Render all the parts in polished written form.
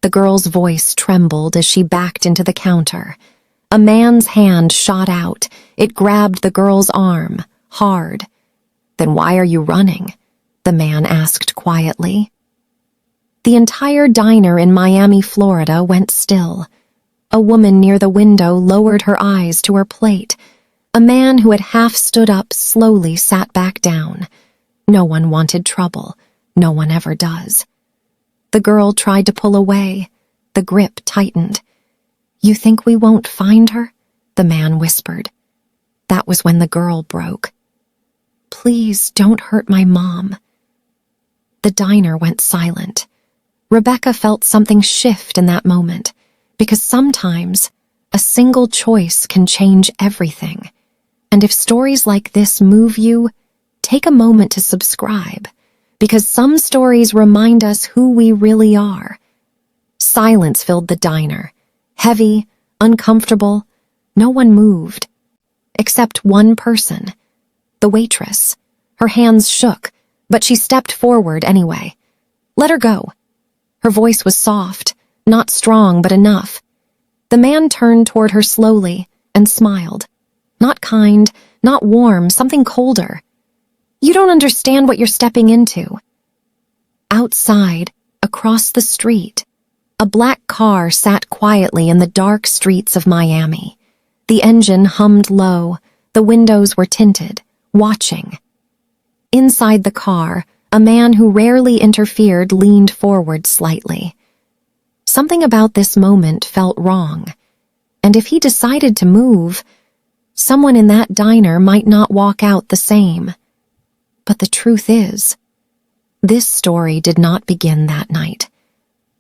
The girl's voice trembled as she backed into the counter. A man's hand shot out. It grabbed the girl's arm, hard. "Then why are you running?" the man asked quietly. The entire diner in Miami, Florida went still. A woman near the window lowered her eyes to her plate. A man who had half stood up slowly sat back down. No one wanted trouble. No one ever does. The girl tried to pull away. The grip tightened. "You think we won't find her?" the man whispered. That was when the girl broke. "Please don't hurt my mom." The diner went silent. Rebecca felt something shift in that moment, because sometimes a single choice can change everything. And if stories like this move you, take a moment to subscribe, because some stories remind us who we really are. Silence filled the diner, heavy, uncomfortable. No one moved, except one person, the waitress. Her hands shook, but she stepped forward anyway. "Let her go." Her voice was soft, not strong but enough. The man turned toward her slowly and smiled. Not kind, not warm, something colder. "You don't understand what you're stepping into." Outside, across the street, a black car sat quietly in the dark streets of Miami. The engine hummed low, the windows were tinted, watching. Inside the car, a man who rarely interfered leaned forward slightly. Something about this moment felt wrong, and if he decided to move, someone in that diner might not walk out the same. But the truth is, this story did not begin that night.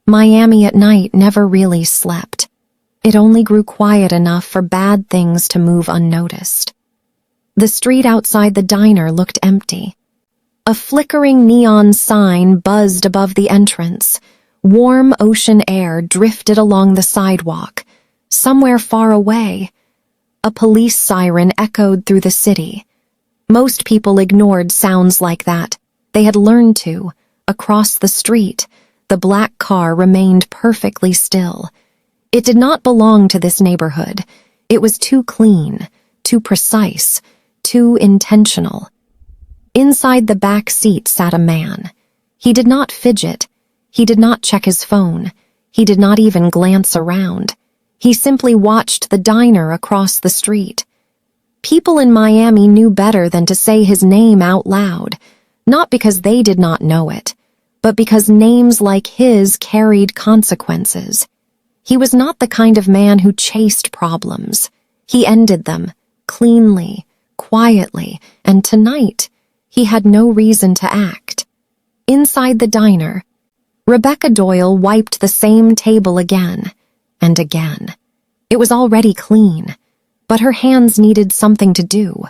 Miami at night never really slept. It only grew quiet enough for bad things to move unnoticed. The street outside the diner looked empty. A flickering neon sign buzzed above the entrance. Warm ocean air drifted along the sidewalk. Somewhere far away, a police siren echoed through the city. Most people ignored sounds like that. They had learned to. Across the street, the black car remained perfectly still. It did not belong to this neighborhood. It was too clean, too precise, too intentional. Inside the back seat sat a man. He did not fidget. He did not check his phone. He did not even glance around. He simply watched the diner across the street. People in Miami knew better than to say his name out loud, not because they did not know it, but because names like his carried consequences. He was not the kind of man who chased problems. He ended them, cleanly, quietly, and tonight, he had no reason to act. Inside the diner, Rebecca Doyle wiped the same table again and again. It was already clean, but her hands needed something to do.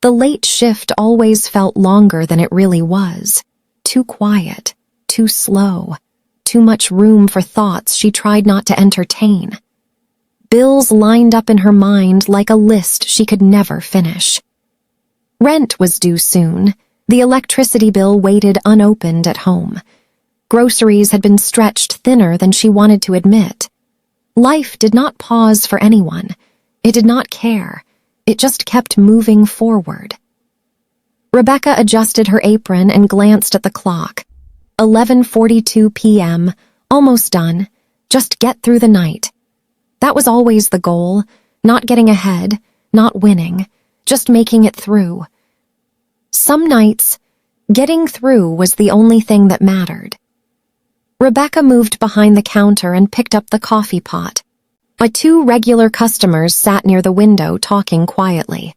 The late shift always felt longer than it really was. Too quiet, too slow, too much room for thoughts she tried not to entertain. Bills lined up in her mind like a list she could never finish. Rent was due soon. The electricity bill waited unopened at home. Groceries had been stretched thinner than she wanted to admit. Life did not pause for anyone. It did not care. It just kept moving forward. Rebecca adjusted her apron and glanced at the clock. 11:42 p.m., almost done. Just get through the night. That was always the goal, not getting ahead, not winning, just making it through. Some nights, getting through was the only thing that mattered. Rebecca moved behind the counter and picked up the coffee pot. My two regular customers sat near the window talking quietly.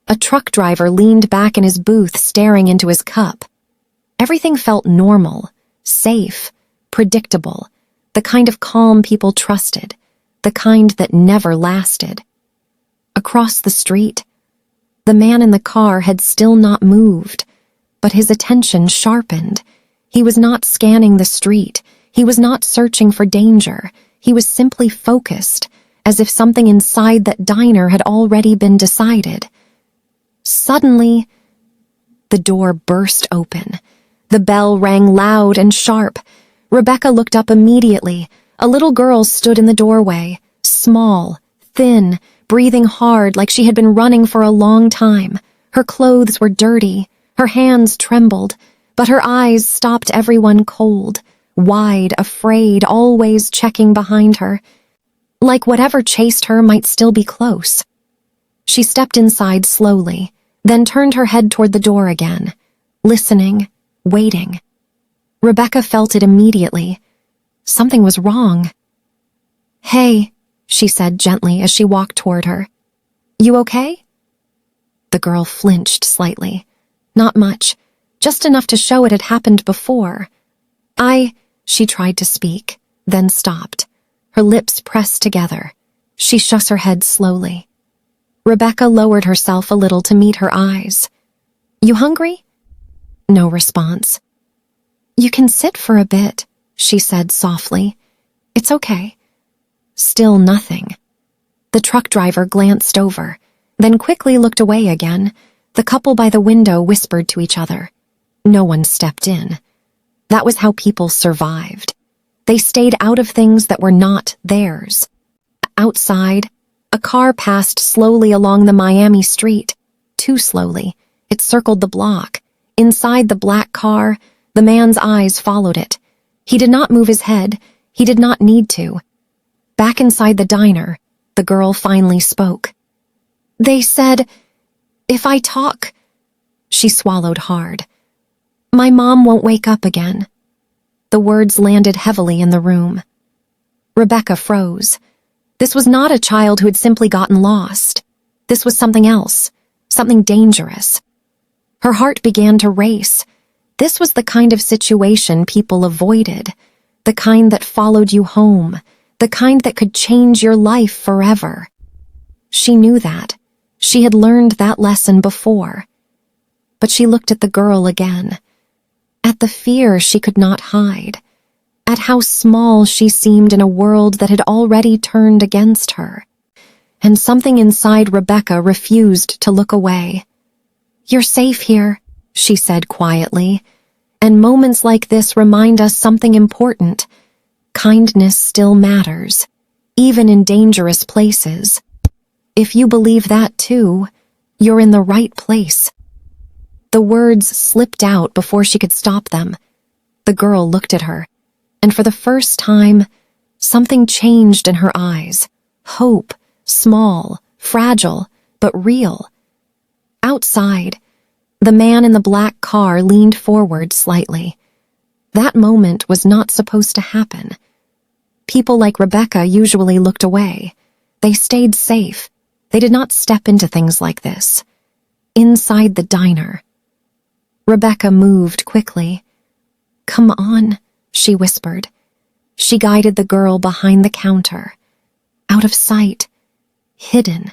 A truck driver leaned back in his booth staring into his cup. Everything felt normal, safe, predictable, the kind of calm people trusted, the kind that never lasted. Across the street, the man in the car had still not moved, but his attention sharpened. He was not scanning the street. He was not searching for danger. He was simply focused, as if something inside that diner had already been decided. Suddenly, the door burst open. The bell rang loud and sharp. Rebecca looked up immediately. A little girl stood in the doorway, small, thin, breathing hard like she had been running for a long time. Her clothes were dirty, her hands trembled, but her eyes stopped everyone cold, wide, afraid, always checking behind her, like whatever chased her might still be close. She stepped inside slowly, then turned her head toward the door again, listening, waiting. Rebecca felt it immediately. Something was wrong. "Hey," she said gently as she walked toward her. "You okay?" The girl flinched slightly. Not much, just enough to show it had happened before. She tried to speak, then stopped. Her lips pressed together. She shook her head slowly. Rebecca lowered herself a little to meet her eyes. "You hungry?" No response. "You can sit for a bit," she said softly. "It's okay." Still nothing. The truck driver glanced over, then quickly looked away again. The couple by the window whispered to each other. No one stepped in. That was how people survived. They stayed out of things that were not theirs. Outside, a car passed slowly along the Miami street. Too slowly. It circled the block. Inside the black car, the man's eyes followed it. He did not move his head. He did not need to. Back inside the diner, the girl finally spoke. "They said, if I talk..." She swallowed hard. "My mom won't wake up again." The words landed heavily in the room. Rebecca froze. This was not a child who had simply gotten lost. This was something else, something dangerous. Her heart began to race. This was the kind of situation people avoided, the kind that followed you home, the kind that could change your life forever. She knew that. She had learned that lesson before. But she looked at the girl again, at the fear she could not hide, at how small she seemed in a world that had already turned against her. And something inside Rebecca refused to look away. "You're safe here," she said quietly, and moments like this remind us something important. Kindness still matters, even in dangerous places. If you believe that too, you're in the right place. The words slipped out before she could stop them. The girl looked at her, and for the first time, something changed in her eyes. Hope, small, fragile, but real. Outside, the man in the black car leaned forward slightly. That moment was not supposed to happen. People like Rebecca usually looked away. They stayed safe. They did not step into things like this. Inside the diner, Rebecca moved quickly. "Come on," she whispered. She guided the girl behind the counter. Out of sight. Hidden.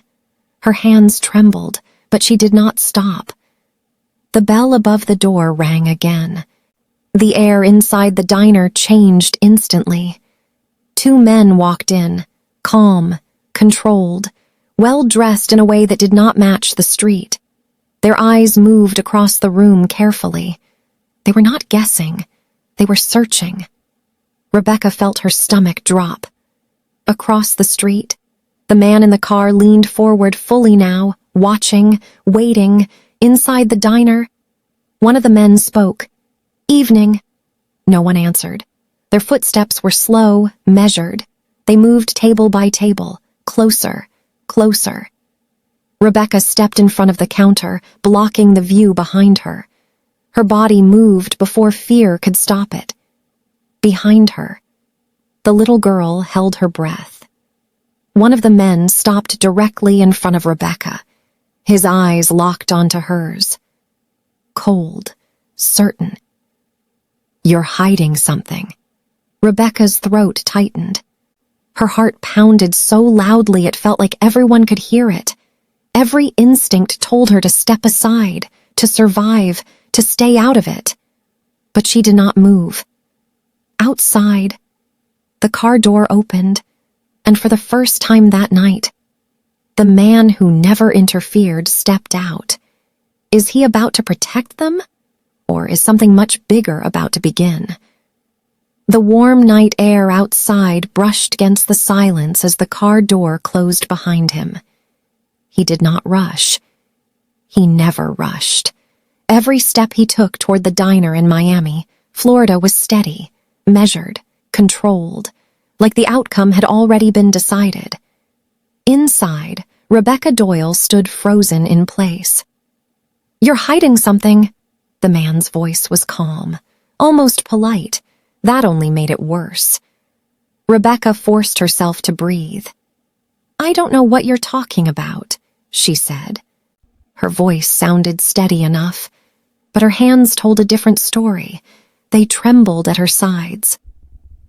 Her hands trembled, but she did not stop. The bell above the door rang again. The air inside the diner changed instantly. Two men walked in, calm, controlled, well-dressed in a way that did not match the street. Their eyes moved across the room carefully. They were not guessing. They were searching. Rebecca felt her stomach drop. Across the street, the man in the car leaned forward fully now, watching, waiting. Inside the diner, one of the men spoke. "Evening." No one answered. Their footsteps were slow, measured. They moved table by table, closer, closer. Rebecca stepped in front of the counter, blocking the view behind her. Her body moved before fear could stop it. Behind her, the little girl held her breath. One of the men stopped directly in front of Rebecca. His eyes locked onto hers. Cold, certain. "You're hiding something." Rebecca's throat tightened. Her heart pounded so loudly it felt like everyone could hear it. Every instinct told her to step aside, to survive, to stay out of it. But she did not move. Outside, the car door opened, and for the first time that night, the man who never interfered stepped out. Is he about to protect them? Or is something much bigger about to begin? The warm night air outside brushed against the silence as the car door closed behind him. He did not rush. He never rushed. Every step he took toward the diner in Miami, Florida, was steady, measured, controlled, like the outcome had already been decided. Inside, Rebecca Doyle stood frozen in place. "You're hiding something." The man's voice was calm, almost polite. That only made it worse. Rebecca forced herself to breathe. "I don't know what you're talking about," she said. Her voice sounded steady enough, but her hands told a different story. They trembled at her sides.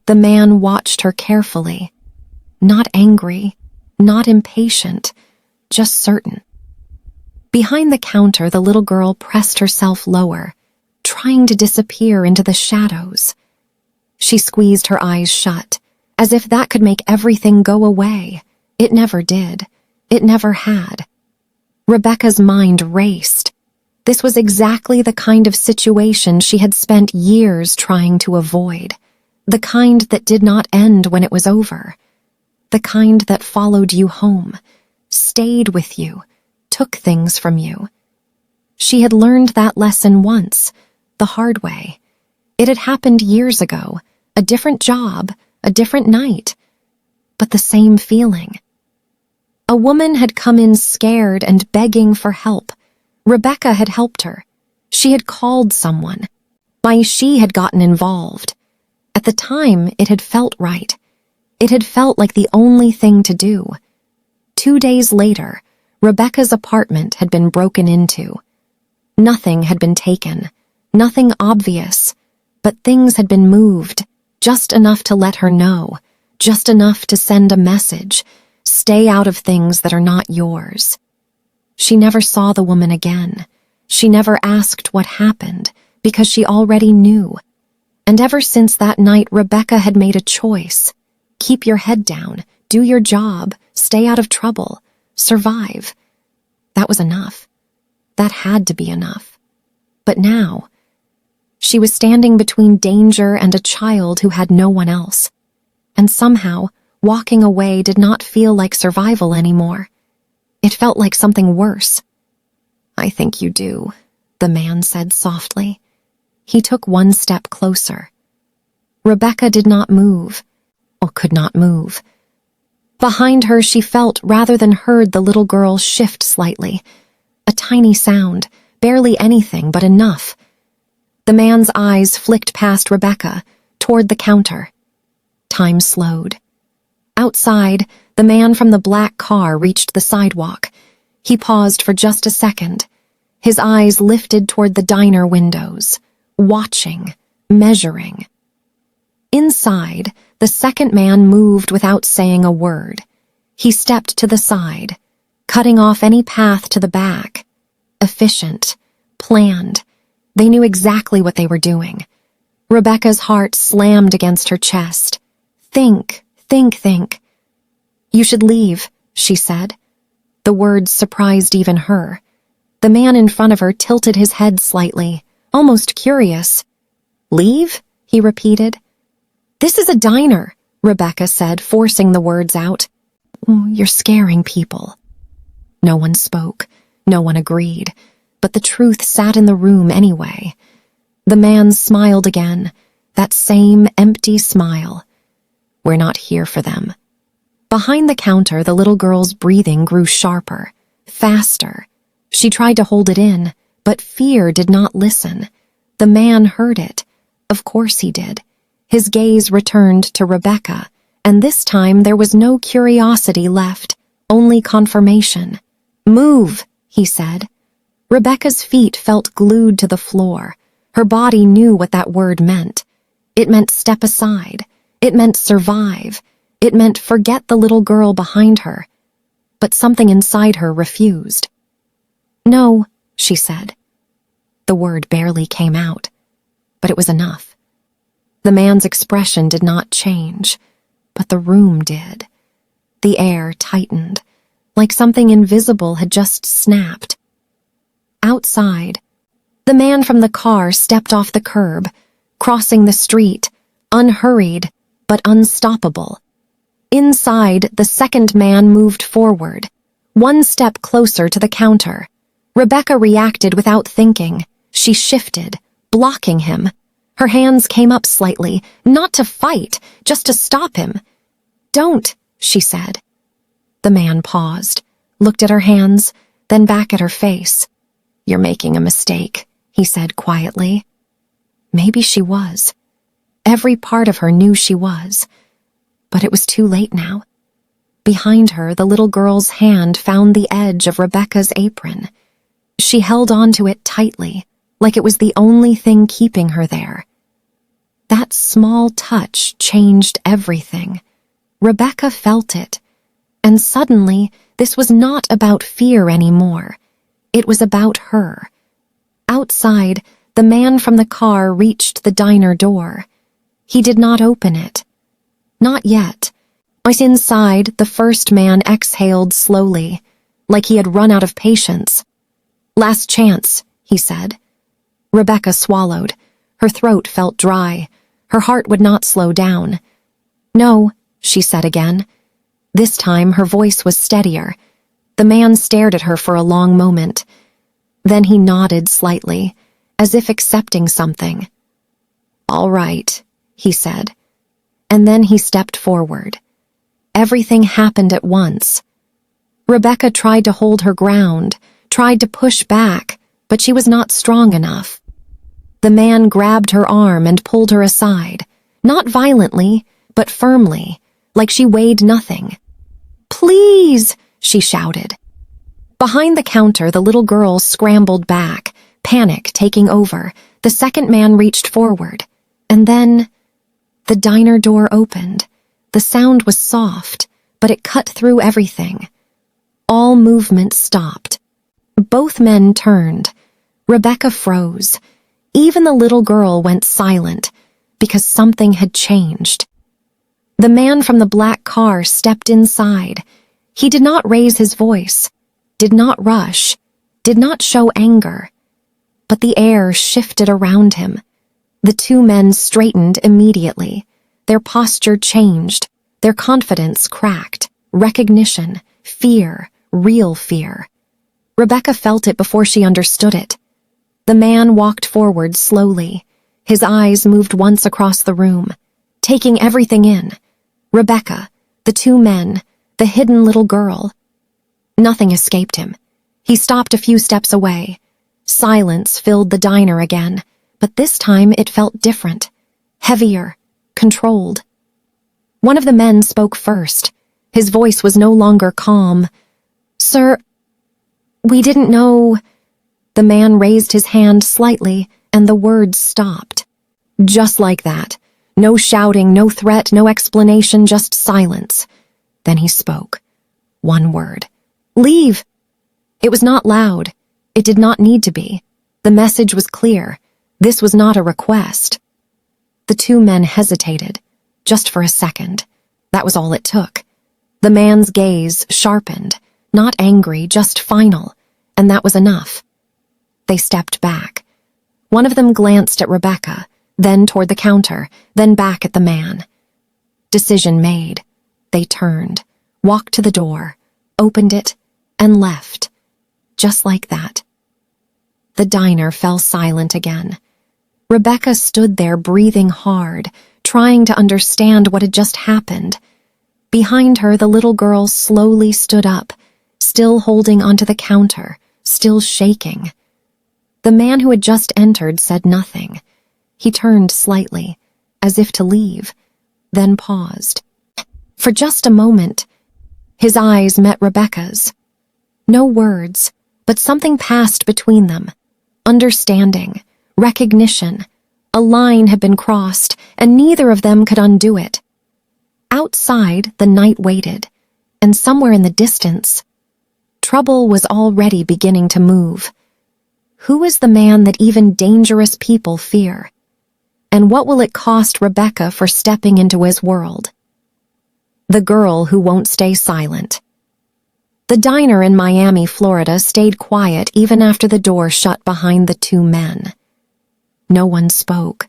The man watched her carefully. Not angry, not impatient, just certain. Behind the counter, the little girl pressed herself lower, trying to disappear into the shadows. She squeezed her eyes shut, as if that could make everything go away. It never did. It never had. Rebecca's mind raced. This was exactly the kind of situation she had spent years trying to avoid. The kind that did not end when it was over. The kind that followed you home, stayed with you, took things from you. She had learned that lesson once, the hard way. It had happened years ago, a different job, a different night, but the same feeling. A woman had come in scared and begging for help. Rebecca had helped her. She had called someone. Why, she had gotten involved. At the time, it had felt right. It had felt like the only thing to do. 2 days later, Rebecca's apartment had been broken into. Nothing had been taken, nothing obvious, but things had been moved, just enough to let her know, just enough to send a message. Stay out of things that are not yours. She never saw the woman again. She never asked what happened, because she already knew. And ever since that night, Rebecca had made a choice. Keep your head down, do your job, stay out of trouble, survive. That was enough. That had to be enough. But now, she was standing between danger and a child who had no one else. And somehow, walking away did not feel like survival anymore. It felt like something worse. "I think you do," the man said softly. He took one step closer. Rebecca did not move, or could not move. Behind her, she felt rather than heard the little girl shift slightly. A tiny sound, barely anything, but enough. The man's eyes flicked past Rebecca, toward the counter. Time slowed. Outside, the man from the black car reached the sidewalk. He paused for just a second. His eyes lifted toward the diner windows, watching, measuring. Inside, the second man moved without saying a word. He stepped to the side, cutting off any path to the back. Efficient, planned. They knew exactly what they were doing. Rebecca's heart slammed against her chest. Think. "You should leave," she said. The words surprised even her. The man in front of her tilted his head slightly, almost curious. "Leave?" he repeated. "This is a diner," Rebecca said, forcing the words out. "You're scaring people." No one spoke. No one agreed. But the truth sat in the room anyway. The man smiled again, that same empty smile. "We're not here for them." Behind the counter, the little girl's breathing grew sharper, faster. She tried to hold it in, but fear did not listen. The man heard it. Of course he did. His gaze returned to Rebecca, and this time there was no curiosity left, only confirmation. "Move," he said. Rebecca's feet felt glued to the floor. Her body knew what that word meant. It meant step aside. It meant survive. It meant forget the little girl behind her. But something inside her refused. "No," she said. The word barely came out, but it was enough. The man's expression did not change, but the room did. The air tightened, like something invisible had just snapped. Outside, the man from the car stepped off the curb, crossing the street, unhurried, but unstoppable. Inside, the second man moved forward, one step closer to the counter. Rebecca reacted without thinking. She shifted, blocking him. Her hands came up slightly, not to fight, just to stop him. "Don't," she said. The man paused, looked at her hands, then back at her face. "You're making a mistake," he said quietly. Maybe she was. Every part of her knew she was. But it was too late now. Behind her, the little girl's hand found the edge of Rebecca's apron. She held onto it tightly, like it was the only thing keeping her there. That small touch changed everything. Rebecca felt it. And suddenly, this was not about fear anymore. It was about her. Outside, the man from the car reached the diner door. He did not open it. Not yet. But inside, the first man exhaled slowly, like he had run out of patience. "Last chance," he said. Rebecca swallowed. Her throat felt dry. Her heart would not slow down. "No," she said again. This time, her voice was steadier. The man stared at her for a long moment. Then he nodded slightly, as if accepting something. "All right," he said. And then he stepped forward. Everything happened at once. Rebecca tried to hold her ground, tried to push back, but she was not strong enough. The man grabbed her arm and pulled her aside, not violently, but firmly, like she weighed nothing. "Please!" she shouted. Behind the counter, the little girl scrambled back, panic taking over. The second man reached forward, and then the diner door opened. The sound was soft, but it cut through everything. All movement stopped. Both men turned. Rebecca froze. Even the little girl went silent, because something had changed. The man from the black car stepped inside. He did not raise his voice, did not rush, did not show anger. But the air shifted around him. The two men straightened immediately. Their posture changed. Their confidence cracked. Recognition, fear, real fear. Rebecca felt it before she understood it. The man walked forward slowly. His eyes moved once across the room, taking everything in. Rebecca, the two men, the hidden little girl. Nothing escaped him. He stopped a few steps away. Silence filled the diner again, but this time it felt different, heavier, controlled. One of the men spoke first. His voice was no longer calm. "Sir, we didn't know." The man raised his hand slightly, and the words stopped. Just like that. No shouting, no threat, no explanation, just silence. Then he spoke. One word. "Leave!" It was not loud. It did not need to be. The message was clear. This was not a request. The two men hesitated, just for a second. That was all it took. The man's gaze sharpened, not angry, just final, and that was enough. They stepped back. One of them glanced at Rebecca, then toward the counter, then back at the man. Decision made. They turned, walked to the door, opened it, and left. Just like that. The diner fell silent again. Rebecca stood there breathing hard, trying to understand what had just happened. Behind her, the little girl slowly stood up, still holding onto the counter, still shaking. The man who had just entered said nothing. He turned slightly, as if to leave, then paused. For just a moment, his eyes met Rebecca's. No words, but something passed between them. Understanding, recognition. A line had been crossed, and neither of them could undo it. Outside, the night waited, and somewhere in the distance, trouble was already beginning to move. Who is the man that even dangerous people fear? And what will it cost Rebecca for stepping into his world? The girl who won't stay silent. The diner in Miami, Florida stayed quiet even after the door shut behind the two men. No one spoke.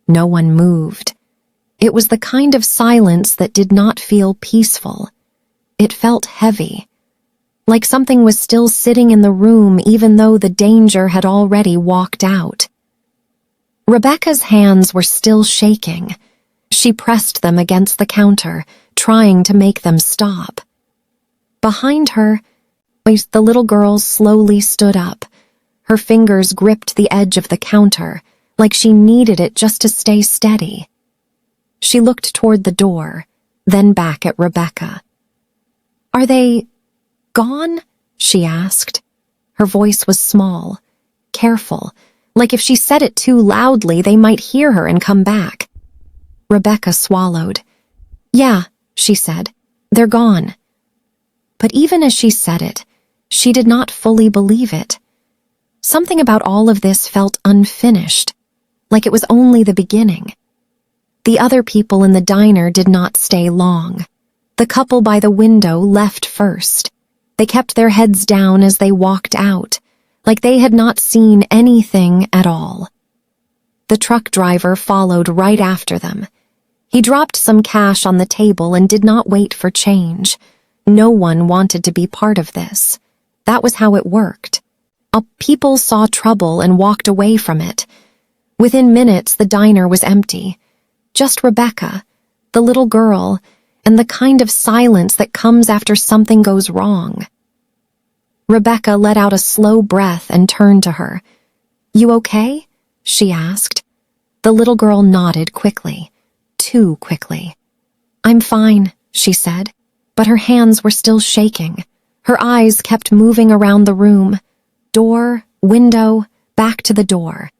No one moved. It was the kind of silence that did not feel peaceful. It felt heavy, like something was still sitting in the room even though the danger had already walked out. Rebecca's hands were still shaking. She pressed them against the counter, trying to make them stop. Behind her, the little girl slowly stood up. Her fingers gripped the edge of the counter, like she needed it just to stay steady. She looked toward the door, then back at Rebecca. "Are they gone?" she asked. Her voice was small, careful, like if she said it too loudly they might hear her and come back. Rebecca swallowed. "Yeah," she said, "they're gone." But even as she said it, she did not fully believe it. Something about all of this felt unfinished, like it was only the beginning. The other people in the diner did not stay long. The couple by the window left first. They kept their heads down as they walked out, like they had not seen anything at all. The truck driver followed right after them. He dropped some cash on the table and did not wait for change. No one wanted to be part of this. That was how it worked. People saw trouble and walked away from it. Within minutes, the diner was empty. Just Rebecca, the little girl, and the kind of silence that comes after something goes wrong. Rebecca let out a slow breath and turned to her. "You okay?" she asked. The little girl nodded quickly, too quickly. "I'm fine," she said, but her hands were still shaking. Her eyes kept moving around the room. Door, window, back to the door.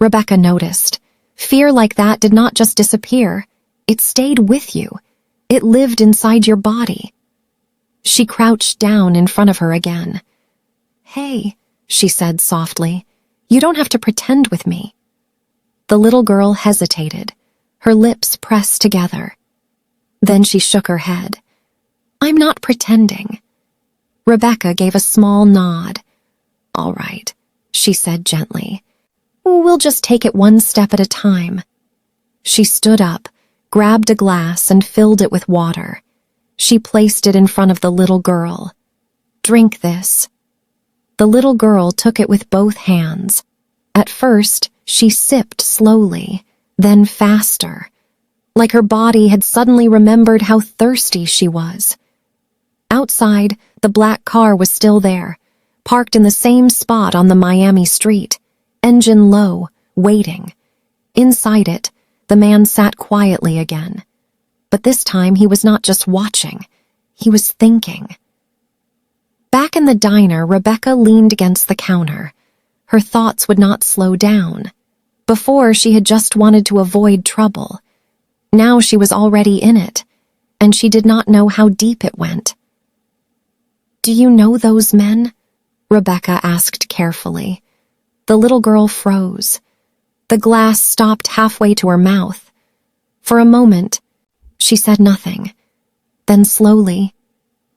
Rebecca noticed. Fear like that did not just disappear. It stayed with you. It lived inside your body. She crouched down in front of her again. "Hey," she said softly, "you don't have to pretend with me." The little girl hesitated, her lips pressed together. Then she shook her head. "I'm not pretending." Rebecca gave a small nod. "All right," she said gently. "We'll just take it one step at a time." She stood up, grabbed a glass, and filled it with water. She placed it in front of the little girl. "Drink this." The little girl took it with both hands. At first, she sipped slowly, then faster, like her body had suddenly remembered how thirsty she was. Outside, the black car was still there, parked in the same spot on the Miami street, engine low, waiting. Inside it, the man sat quietly again. But this time he was not just watching, he was thinking. Back in the diner, Rebecca leaned against the counter. Her thoughts would not slow down. Before, she had just wanted to avoid trouble. Now she was already in it, and she did not know how deep it went. "Do you know those men?" Rebecca asked carefully. The little girl froze. The glass stopped halfway to her mouth. For a moment, she said nothing. Then slowly,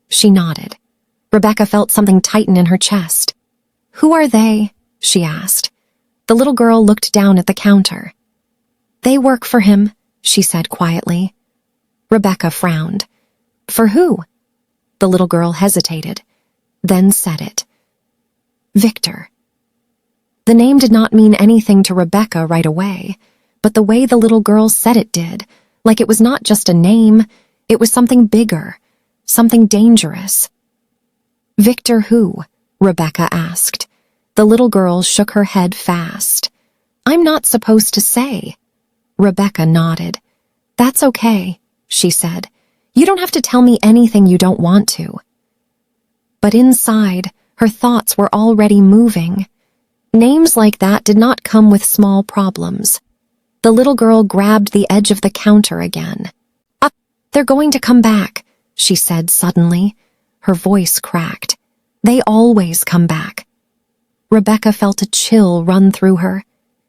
she nodded. Rebecca felt something tighten in her chest. "Who are they?" she asked. The little girl looked down at the counter. "They work for him," she said quietly. Rebecca frowned. "For who?" The little girl hesitated, then said it. "Victor." The name did not mean anything to Rebecca right away, but the way the little girl said it did, like it was not just a name, it was something bigger, something dangerous. "Victor who?" Rebecca asked. The little girl shook her head fast. "I'm not supposed to say." Rebecca nodded. "That's okay," she said. "You don't have to tell me anything you don't want to." But inside, her thoughts were already moving. Names like that did not come with small problems. The little girl grabbed the edge of the counter again. "They're going to come back," she said suddenly. Her voice cracked. "They always come back." Rebecca felt a chill run through her.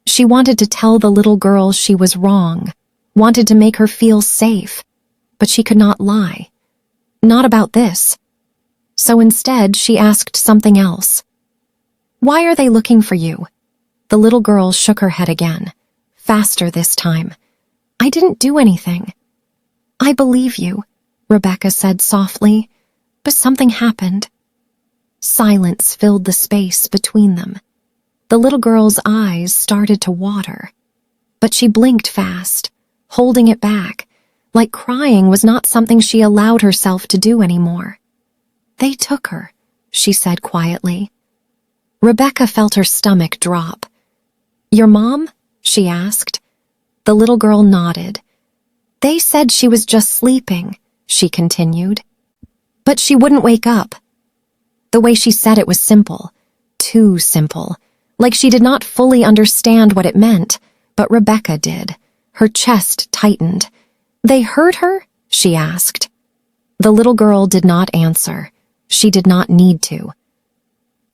She wanted to tell the little girl she was wrong, wanted to make her feel safe, but she could not lie. Not about this. So instead, she asked something else. "Why are they looking for you?" The little girl shook her head again, faster this time. I didn't do anything. I believe you, Rebecca said softly, but something happened. Silence filled the space between them. The little girl's eyes started to water, but she blinked fast, holding it back, like crying was not something she allowed herself to do anymore. They took her, she said quietly. Rebecca felt her stomach drop. Your mom? She asked. The little girl nodded. They said she was just sleeping, she continued. But she wouldn't wake up. The way she said it was simple, too simple, like she did not fully understand what it meant, but Rebecca did. Her chest tightened. They hurt her? She asked. The little girl did not answer. She did not need to.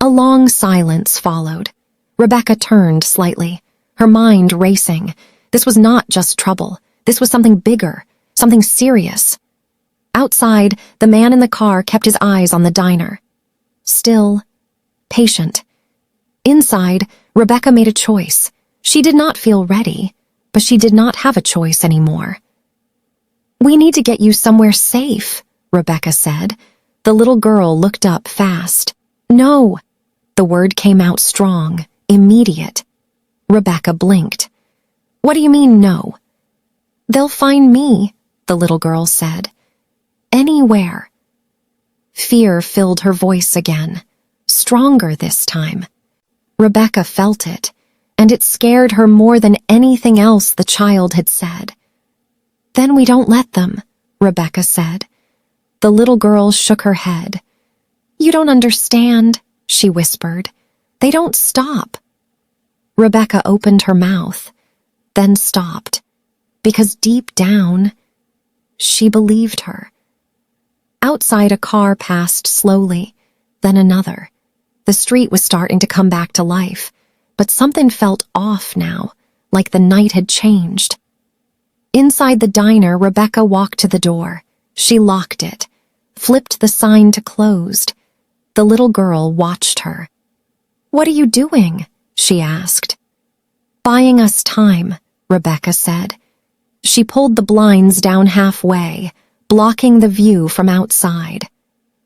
A long silence followed. Rebecca turned slightly, her mind racing. This was not just trouble. This was something bigger, something serious. Outside, the man in the car kept his eyes on the diner. Still, patient. Inside, Rebecca made a choice. She did not feel ready, but she did not have a choice anymore. We need to get you somewhere safe, Rebecca said. The little girl looked up fast. No. The word came out strong, immediate. Rebecca blinked. What do you mean, no? They'll find me, the little girl said. Anywhere. Fear filled her voice again, stronger this time. Rebecca felt it, and it scared her more than anything else the child had said. Then we don't let them, Rebecca said. The little girl shook her head. You don't understand, she whispered. They don't stop. Rebecca opened her mouth, then stopped, because deep down, she believed her. Outside, a car passed slowly, then another. The street was starting to come back to life, but something felt off now, like the night had changed. Inside the diner, Rebecca walked to the door. She locked it, flipped the sign to closed. The little girl watched her. What are you doing? She asked. Buying us time, Rebecca said. She pulled the blinds down halfway, blocking the view from outside.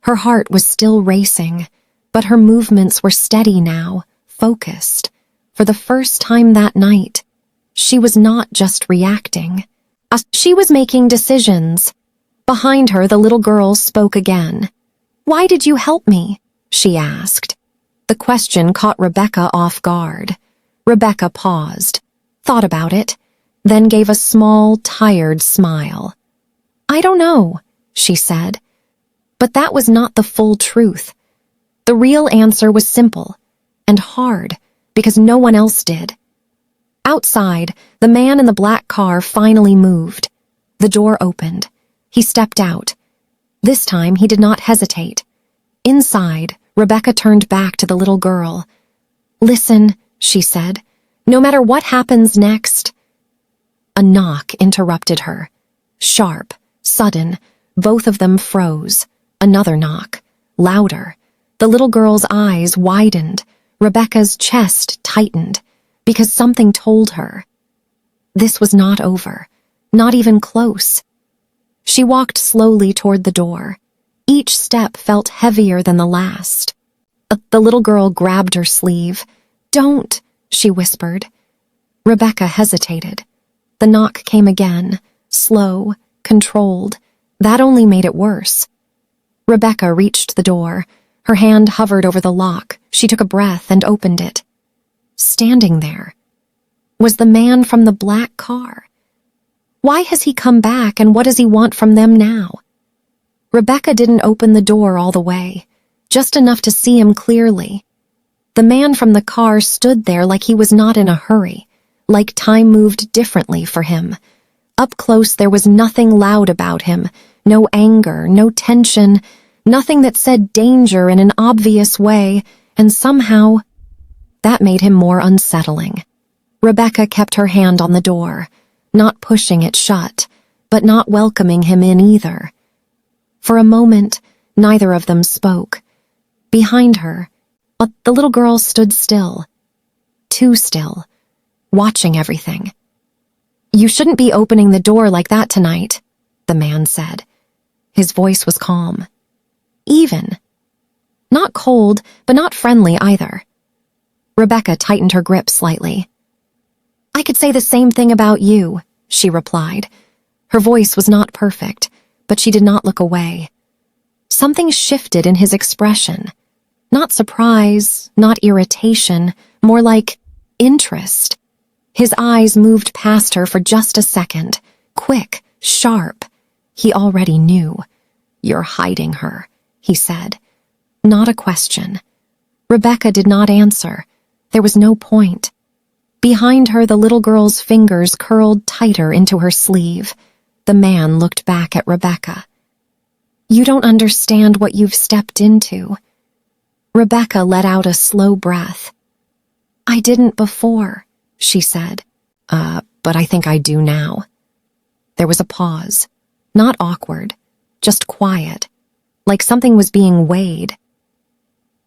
Her heart was still racing, but her movements were steady now, focused. For the first time that night, she was not just reacting. She was making decisions. Behind her, the little girl spoke again. Why did you help me? She asked. The question caught Rebecca off guard. Rebecca paused, thought about it, then gave a small, tired smile. I don't know, she said. But that was not the full truth. The real answer was simple and hard because no one else did. Outside, the man in the black car finally moved. The door opened. He stepped out. This time he did not hesitate. Inside, Rebecca turned back to the little girl. Listen, she said, no matter what happens next. A knock interrupted her. Sharp, sudden, both of them froze. Another knock, louder. The little girl's eyes widened. Rebecca's chest tightened, because something told her. This was not over, not even close. She walked slowly toward the door. Each step felt heavier than the last. The little girl grabbed her sleeve. Don't, she whispered. Rebecca hesitated. The knock came again, slow, controlled. That only made it worse. Rebecca reached the door. Her hand hovered over the lock. She took a breath and opened it. Standing there was the man from the black car. Why has he come back, and what does he want from them now? Rebecca didn't open the door all the way, just enough to see him clearly. The man from the car stood there like he was not in a hurry, like time moved differently for him. Up close there was nothing loud about him, no anger, no tension, nothing that said danger in an obvious way, and somehow that made him more unsettling. Rebecca kept her hand on the door, not pushing it shut, but not welcoming him in either. For a moment, neither of them spoke. Behind her, the little girl stood still, too still, watching everything. You shouldn't be opening the door like that tonight, the man said. His voice was calm. Even. Not cold, but not friendly either. Rebecca tightened her grip slightly. I could say the same thing about you, she replied. Her voice was not perfect, but she did not look away. Something shifted in his expression. Not surprise, not irritation, more like interest. His eyes moved past her for just a second, quick, sharp. He already knew. You're hiding her, he said. Not a question. Rebecca did not answer. There was no point. Behind her, the little girl's fingers curled tighter into her sleeve. The man looked back at Rebecca. You don't understand what you've stepped into. Rebecca let out a slow breath. I didn't before, she said. But I think I do now. There was a pause. Not awkward, just quiet, like something was being weighed.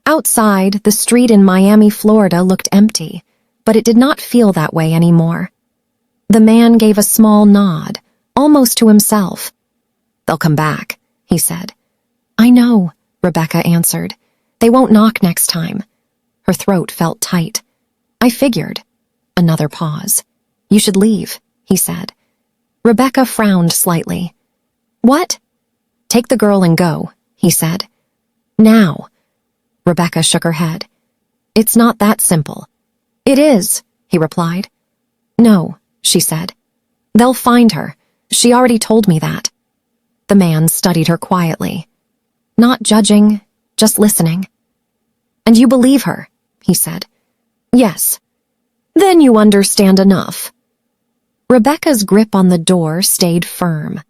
Outside, the street in Miami, Florida looked empty, but it did not feel that way anymore. The man gave a small nod, almost to himself. They'll come back, he said. I know, Rebecca answered. They won't knock next time. Her throat felt tight. I figured. Another pause. You should leave, he said. Rebecca frowned slightly. What? Take the girl and go, he said. Now. Rebecca shook her head. It's not that simple. It is, he replied. No, she said. They'll find her. She already told me that. The man studied her quietly. Not judging, just listening. And you believe her, he said. Yes. Then you understand enough. Rebecca's grip on the door stayed firm.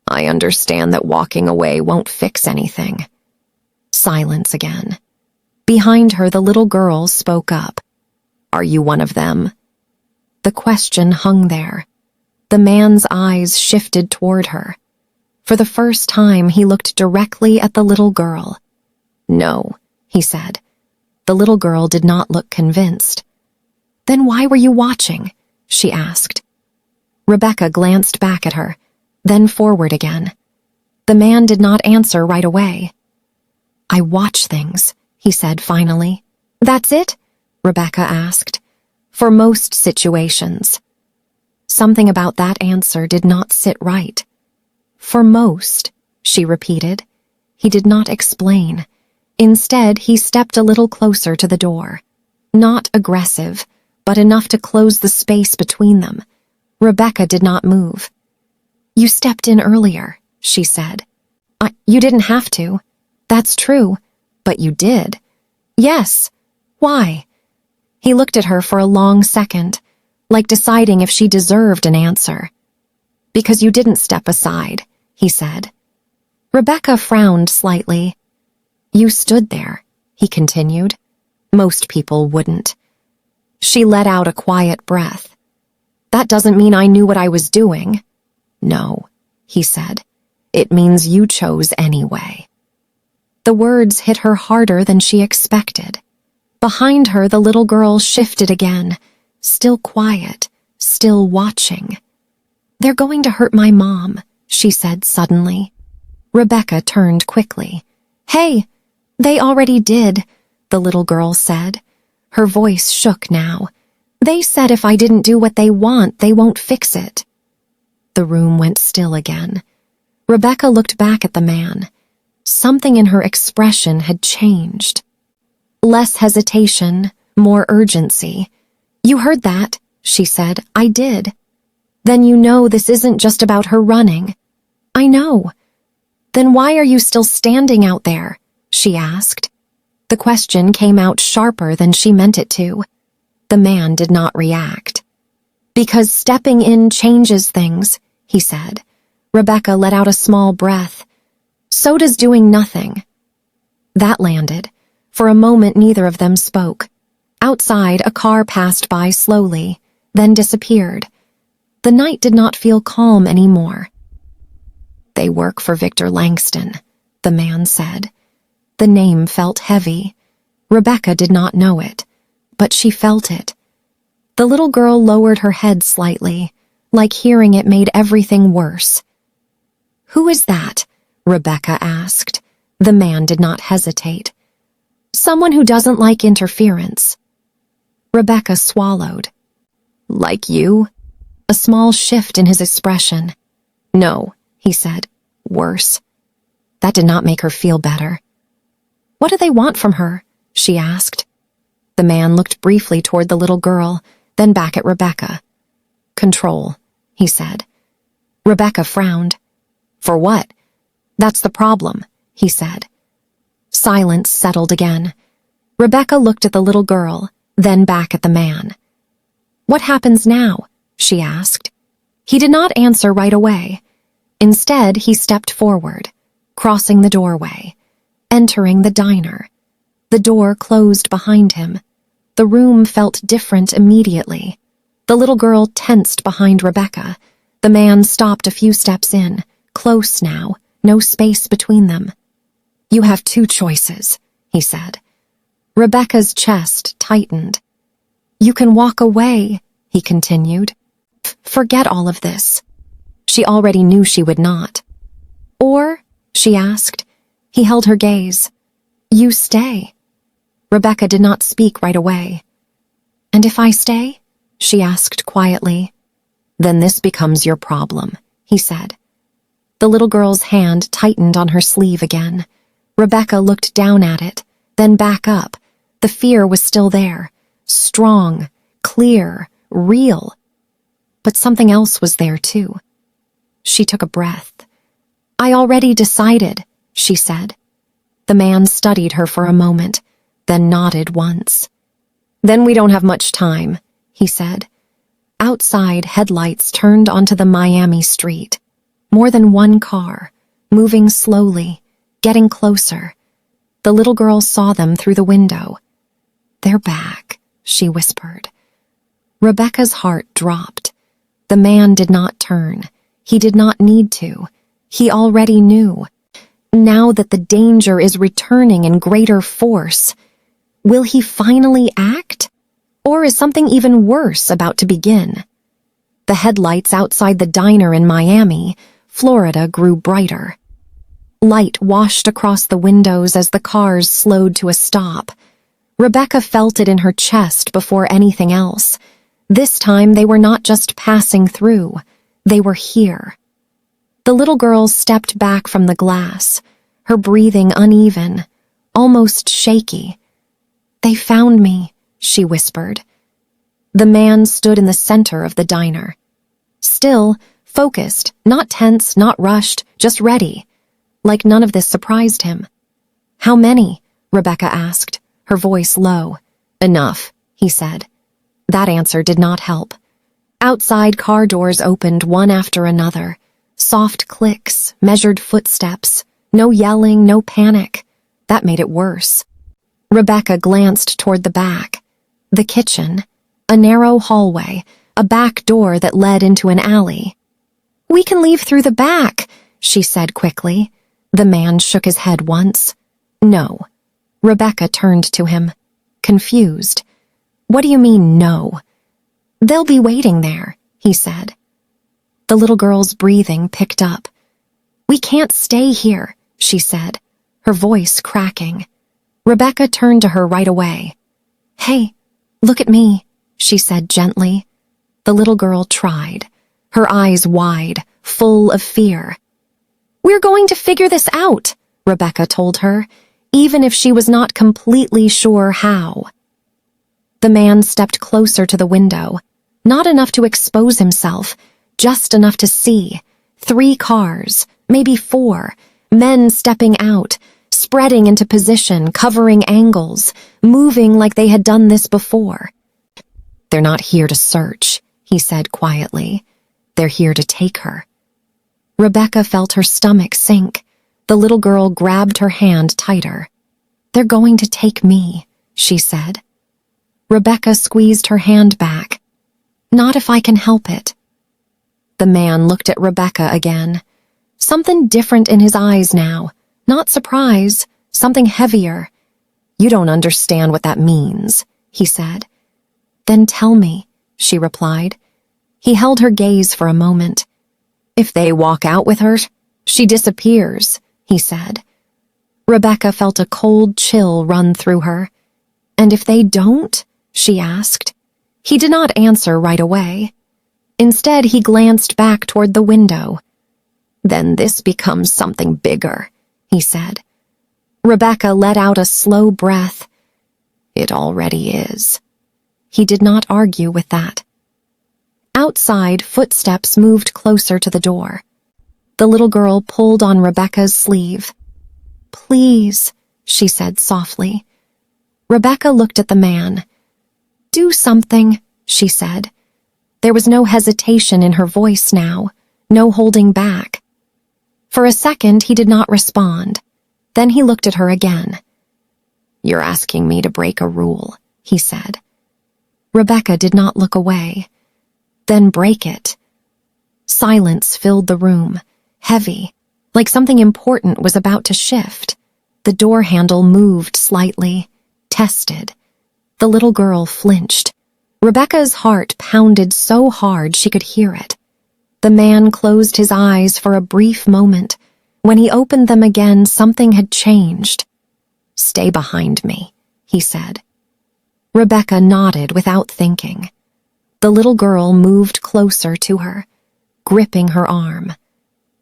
I understand that walking away won't fix anything. Silence again. Behind her, the little girl spoke up. Are you one of them? The question hung there. The man's eyes shifted toward her. For the first time, he looked directly at the little girl. No, he said. The little girl did not look convinced. Then why were you watching? She asked. Rebecca glanced back at her, then forward again. The man did not answer right away. I watch things, he said finally. That's it? Rebecca asked. For most situations. Something about that answer did not sit right. For most, she repeated. He did not explain. Instead, he stepped a little closer to the door. Not aggressive, but enough to close the space between them. Rebecca did not move. You stepped in earlier, she said. You didn't have to. That's true, but you did. Yes. Why? He looked at her for a long second, like deciding if she deserved an answer. Because you didn't step aside, he said. Rebecca frowned slightly. You stood there, he continued. Most people wouldn't. She let out a quiet breath. That doesn't mean I knew what I was doing. No, he said. It means you chose anyway. The words hit her harder than she expected. Behind her, the little girl shifted again, still quiet, still watching. They're going to hurt my mom, she said suddenly. Rebecca turned quickly. Hey, they already did, the little girl said. Her voice shook now. They said if I didn't do what they want, they won't fix it. The room went still again. Rebecca looked back at the man. Something in her expression had changed. Less hesitation, more urgency. You heard that, she said. I did. Then you know this isn't just about her running. I know. Then why are you still standing out there? She asked. The question came out sharper than she meant it to. The man did not react. Because stepping in changes things, he said. Rebecca let out a small breath. So does doing nothing. That landed. For a moment, neither of them spoke. Outside, a car passed by slowly, then disappeared. The night did not feel calm anymore. They work for Victor Langston, the man said. The name felt heavy. Rebecca did not know it, but she felt it. The little girl lowered her head slightly. Like hearing it made everything worse. "Who is that?" Rebecca asked. The man did not hesitate. "Someone who doesn't like interference." Rebecca swallowed. "Like you?" A small shift in his expression. "No," he said. "Worse." That did not make her feel better. "What do they want from her?" she asked. The man looked briefly toward the little girl, then back at Rebecca. "Control," he said. Rebecca frowned. "For what?" "That's the problem," he said. Silence settled again. Rebecca looked at the little girl, then back at the man. "What happens now?" she asked. He did not answer right away. Instead, he stepped forward, crossing the doorway, entering the diner. The door closed behind him. The room felt different immediately. The little girl tensed behind Rebecca. The man stopped a few steps in, close now, no space between them. "You have two choices," he said. Rebecca's chest tightened. "You can walk away," he continued. "Forget all of this." She already knew she would not. "Or," she asked. He held her gaze. "You stay." Rebecca did not speak right away. "And if I stay?" she asked quietly. "Then this becomes your problem," he said. The little girl's hand tightened on her sleeve again. Rebecca looked down at it, then back up. The fear was still there, strong, clear, real. But something else was there too. She took a breath. "I already decided," she said. The man studied her for a moment, then nodded once. "Then we don't have much time," he said. Outside, headlights turned onto the Miami street. More than one car, moving slowly, getting closer. The little girl saw them through the window. "They're back," she whispered. Rebecca's heart dropped. The man did not turn. He did not need to. He already knew. Now that the danger is returning in greater force, will he finally act? Or is something even worse about to begin? The headlights outside the diner in Miami, Florida, grew brighter. Light washed across the windows as the cars slowed to a stop. Rebecca felt it in her chest before anything else. This time they were not just passing through, they were here. The little girl stepped back from the glass, her breathing uneven, almost shaky. "They found me," she whispered. The man stood in the center of the diner. Still, focused, not tense, not rushed, just ready. Like none of this surprised him. "How many?" Rebecca asked, her voice low. "Enough," he said. That answer did not help. Outside, car doors opened one after another. Soft clicks, measured footsteps. No yelling, no panic. That made it worse. Rebecca glanced toward the back. The kitchen. A narrow hallway. A back door that led into an alley. "We can leave through the back," she said quickly. The man shook his head once. "No." Rebecca turned to him, confused. "What do you mean, no?" "They'll be waiting there," he said. The little girl's breathing picked up. "We can't stay here," she said, her voice cracking. Rebecca turned to her right away. "Hey, look at me," she said gently. The little girl tried, her eyes wide, full of fear. "We're going to figure this out," Rebecca told her, even if she was not completely sure how. The man stepped closer to the window, not enough to expose himself, just enough to see. 3 cars, maybe 4, men stepping out, spreading into position, covering angles, moving like they had done this before. "They're not here to search," he said quietly. "They're here to take her." Rebecca felt her stomach sink. The little girl grabbed her hand tighter. "They're going to take me," she said. Rebecca squeezed her hand back. "Not if I can help it." The man looked at Rebecca again. Something different in his eyes now. Not surprise, something heavier. "You don't understand what that means," he said. "Then tell me," she replied. He held her gaze for a moment. If they walk out with her, she disappears, he said. Rebecca felt a cold chill run through her. And if they don't? She asked. He did not answer right away. Instead, he glanced back toward the window. Then this becomes something bigger, he said. Rebecca let out a slow breath. It already is. He did not argue with that. Outside, footsteps moved closer to the door. The little girl pulled on Rebecca's sleeve. Please, she said softly. Rebecca looked at the man. Do something, she said. There was no hesitation in her voice now, no holding back. For a second, he did not respond. Then he looked at her again. You're asking me to break a rule, he said. Rebecca did not look away. Then break it. Silence filled the room, heavy, like something important was about to shift. The door handle moved slightly, tested. The little girl flinched. Rebecca's heart pounded so hard she could hear it. The man closed his eyes for a brief moment. When he opened them again, something had changed. Stay behind me, he said. Rebecca nodded without thinking. The little girl moved closer to her, gripping her arm.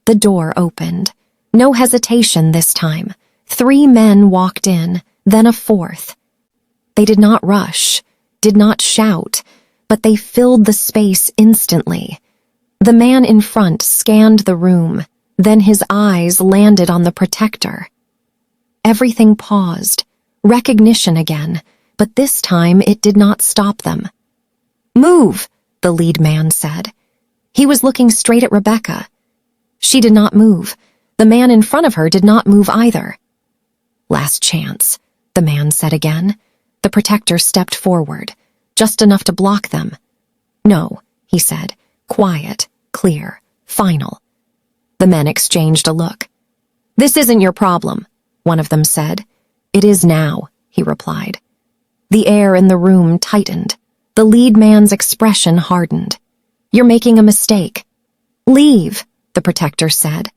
The door opened. No hesitation this time. 3 men walked in, then a 4th. They did not rush, did not shout, but they filled the space instantly. The man in front scanned the room, then his eyes landed on the protector. Everything paused, recognition again, but this time it did not stop them. Move, the lead man said. He was looking straight at Rebecca. She did not move. The man in front of her did not move either. Last chance, the man said again. The protector stepped forward, just enough to block them. No, he said, quiet, clear, final. The men exchanged a look. This isn't your problem, one of them said. It is now, he replied. The air in the room tightened. The lead man's expression hardened. You're making a mistake. Leave, the protector said.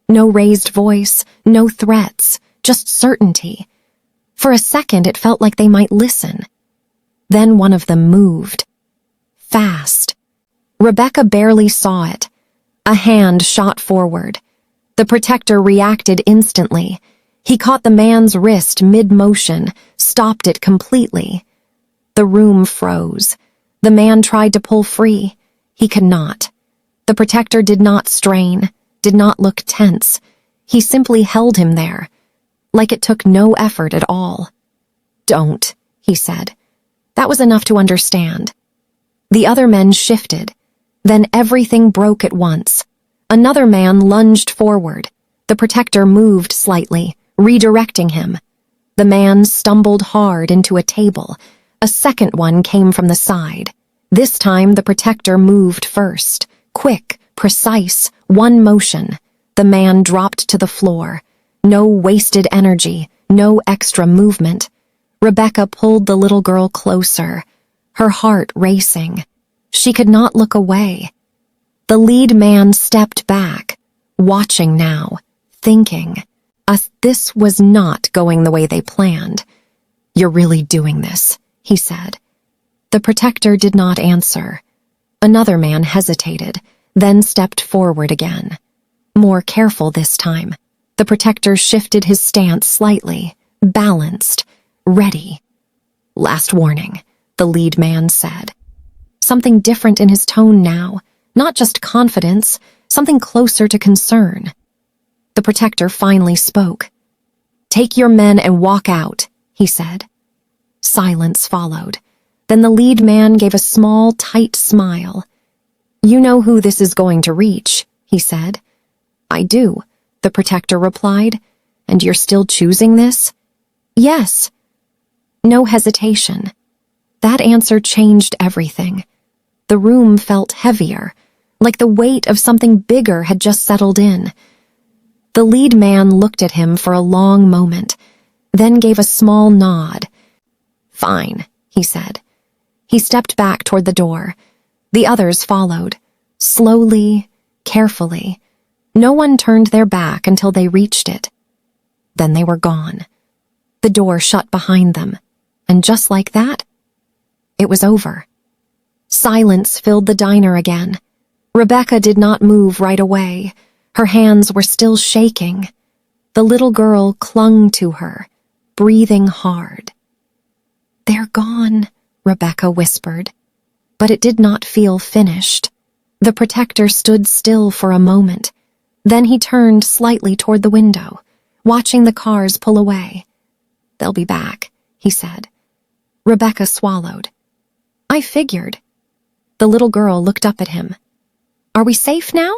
No raised voice, no threats, just certainty. For a second, it felt like they might listen. Then one of them moved. Fast. Rebecca barely saw it. A hand shot forward. The protector reacted instantly. He caught the man's wrist mid-motion, stopped it completely. The room froze. The man tried to pull free. He could not. The protector did not strain, did not look tense. He simply held him there, like it took no effort at all. Don't, he said. That was enough to understand. The other men shifted. Then everything broke at once. Another man lunged forward. The protector moved slightly, redirecting him. The man stumbled hard into a table. A second one came from the side. This time the protector moved first. Quick, precise, one motion. The man dropped to the floor. No wasted energy, no extra movement. Rebecca pulled the little girl closer, her heart racing. She could not look away. The lead man stepped back, watching now, thinking. This was not going the way they planned. You're really doing this, he said. The protector did not answer. Another man hesitated, then stepped forward again. More careful this time. The protector shifted his stance slightly, balanced, ready. Last warning, the lead man said. Something different in his tone now, not just confidence, something closer to concern. The protector finally spoke. Take your men and walk out, he said. Silence followed. Then the lead man gave a small, tight smile. You know who this is going to reach, he said. I do, the protector replied. And you're still choosing this? Yes. No hesitation. That answer changed everything. The room felt heavier, like the weight of something bigger had just settled in. The lead man looked at him for a long moment, then gave a small nod. Fine, he said. He stepped back toward the door. The others followed, slowly, carefully. No one turned their back until they reached it. Then they were gone. The door shut behind them, and just like that, it was over. Silence filled the diner again. Rebecca did not move right away. Her hands were still shaking. The little girl clung to her, breathing hard. "They're gone," Rebecca whispered, but it did not feel finished. The protector stood still for a moment. Then he turned slightly toward the window, watching the cars pull away. "They'll be back," he said. Rebecca swallowed. "I figured." The little girl looked up at him. "Are we safe now?"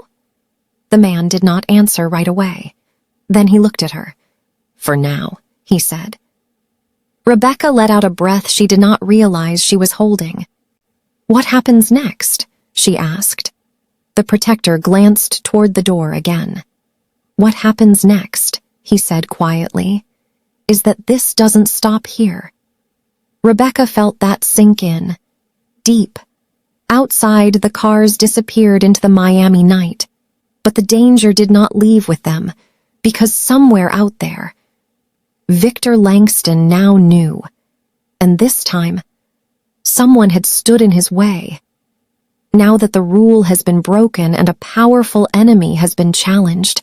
The man did not answer right away. Then he looked at her. "For now," he said. Rebecca let out a breath she did not realize she was holding. "What happens next?" she asked. The protector glanced toward the door again. "What happens next," he said quietly, "is that this doesn't stop here." Rebecca felt that sink in, deep. Outside, the cars disappeared into the Miami night, but the danger did not leave with them, because somewhere out there, Victor Langston now knew, and this time, someone had stood in his way. Now that the rule has been broken and a powerful enemy has been challenged,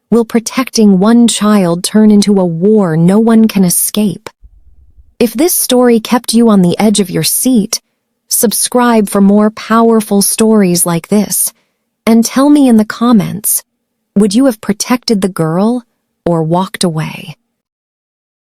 will protecting one child turn into a war no one can escape? If this story kept you on the edge of your seat, subscribe for more powerful stories like this, and tell me in the comments, would you have protected the girl or walked away?